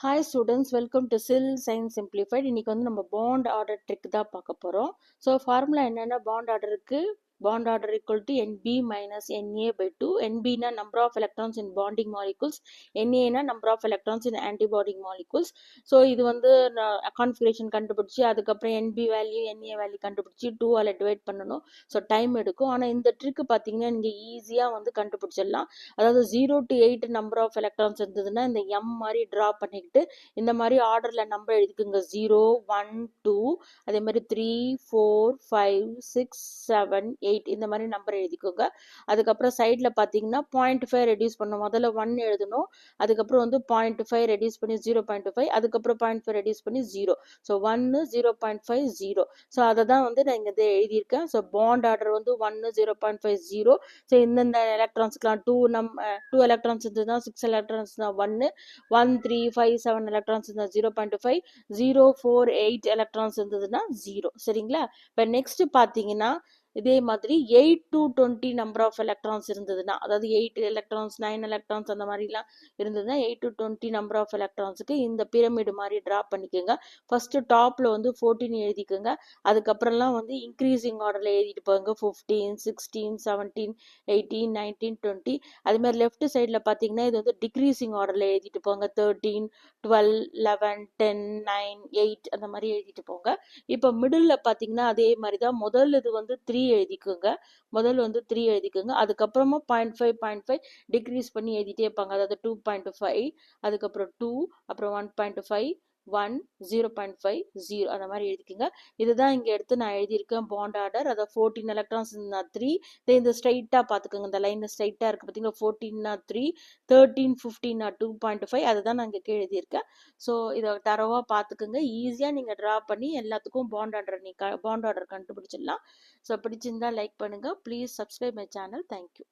Hi students, welcome to SIL Science Simplified. இன்னைக்கு வந்து நம்ம bond order trick தான் பார்க்க போறோம். So formula என்னன்னா bond order இருக்கு. Bond order equal to NB minus NA by 2. NB na number of electrons in bonding molecules. NA na number of electrons in antibonding molecules. So இது வந்து configuration கண்டுபிடிச்சு அதுக்கப்புறம் NB value NA value கண்டுபிடிச்சு 2 ஆல divide பண்ணணும். So time எடுக்கும். ஆனால் இந்த ட்ரிக் பார்த்தீங்கன்னா நீங்கள் ஈஸியாக வந்து கண்டுபிடிச்சிடலாம். அதாவது 0 to 8 நம்பர் ஆஃப் எலக்ட்ரான்ஸ் இருந்ததுன்னா இந்த எம் மாதிரி ட்ரா பண்ணிக்கிட்டு இந்த மாதிரி ஆர்டரில் நம்பர் எழுதிக்குங்க 0 1 2 அதே மாதிரி 3 4 5 6 7 8 இந்த மாதிரி நம்பர் எழுதிக்கோங்க. அதுக்கப்புறம் சைடில் பார்த்தீங்கன்னா 0.5 ரெடியூஸ் பண்ணணும். முதல்ல 1 எழுதணும், அதுக்கப்புறம் வந்து 0.5 ரெடியூஸ் பண்ணி 0.5, அதுக்கப்புறம் 0.5 ரெடியூஸ் பண்ணி 0. ஸோ 1 0.5 0. ஸோ அதை தான் வந்து நான் இங்கே எழுதியிருக்கேன். ஸோ பாண்ட் ஆர்டர் வந்து 1 0.5 0. ஸோ இந்தந்த எலக்ட்ரான்ஸ்க்குலாம் 2 எலக்ட்ரான்ஸ் இருந்ததுன்னா 6 எலக்ட்ரான்ஸ் தான் 1 1 3 5 7 எலக்ட்ரான்ஸ் இருந்தால் 0.5 0 4 8 எலக்ட்ரான்ஸ் இருந்ததுன்னா 0. சரிங்களா? இப்போ நெக்ஸ்ட் பார்த்தீங்கன்னா இதே மாதிரி 8 to 20 நம்பர் ஆஃப் எலக்ட்ரான்ஸ் இருந்ததுன்னா, அதாவது 8 எலக்ட்ரான்ஸ் 9 எலக்ட்ரான்ஸ் அந்த மாதிரிலாம் இருந்ததுன்னா 8 to 20 நம்பர் ஆஃப் எலக்ட்ரான்ஸுக்கு இந்த பிரமிடு மாதிரி ட்ரா பண்ணிக்கோங்க. ஃபர்ஸ்ட் டாப்ல வந்து 14 எழுதிக்கோங்க. அதுக்கப்புறம்லாம் வந்து இன்க்ரீசிங் ஆர்டர்ல எழுதிட்டு போங்க. 15 16 17 18 19 20. அது மாதிரி லெஃப்ட் சைடில் பார்த்தீங்கன்னா இது வந்து டிக்ரீசிங் ஆர்டர்ல எழுதிட்டு போங்க. 13 12 11 10 9 8 அந்த மாதிரி எழுதிட்டு போங்க. இப்போ மிடில் பார்த்தீங்கன்னா அதே மாதிரி தான். முதல் இது வந்து 3 எழுதிக்கோங்க. அதுக்கப்புறமா 0.5 டிக்ரீஸ் பண்ணி எழுதிட்டே இருப்பாங்க. அதாவது 2.5, அதுக்கப்புறம் 2, அப்புறம் 1.5 1 0.5 0 அந்த மாதிரி எழுதிக்கோங்க. இதுதான் இங்கே எடுத்து நான் எழுதியிருக்கேன் பாண்ட் ஆர்டர். அதை 14 எலக்ட்ரான்ஸ் 3 இந்த ஸ்ட்ரைட்டாக பார்த்துக்கோங்க. இந்த லைன் ஸ்ட்ரைட்டாக இருக்குது பார்த்தீங்களா? 14 3 13 15 2.5 அதுதான் நான் இங்கே எழுதியிருக்கேன். ஸோ இதை தரவாக பார்த்துக்கோங்க. ஈஸியாக நீங்கள் ட்ரா பண்ணி எல்லாத்துக்கும் பாண்ட் ஆர்டர் கண்டுபிடிச்சிடலாம். ஸோ பிடிச்சிருந்தா லைக் பண்ணுங்கள். Please subscribe my channel. Thank you.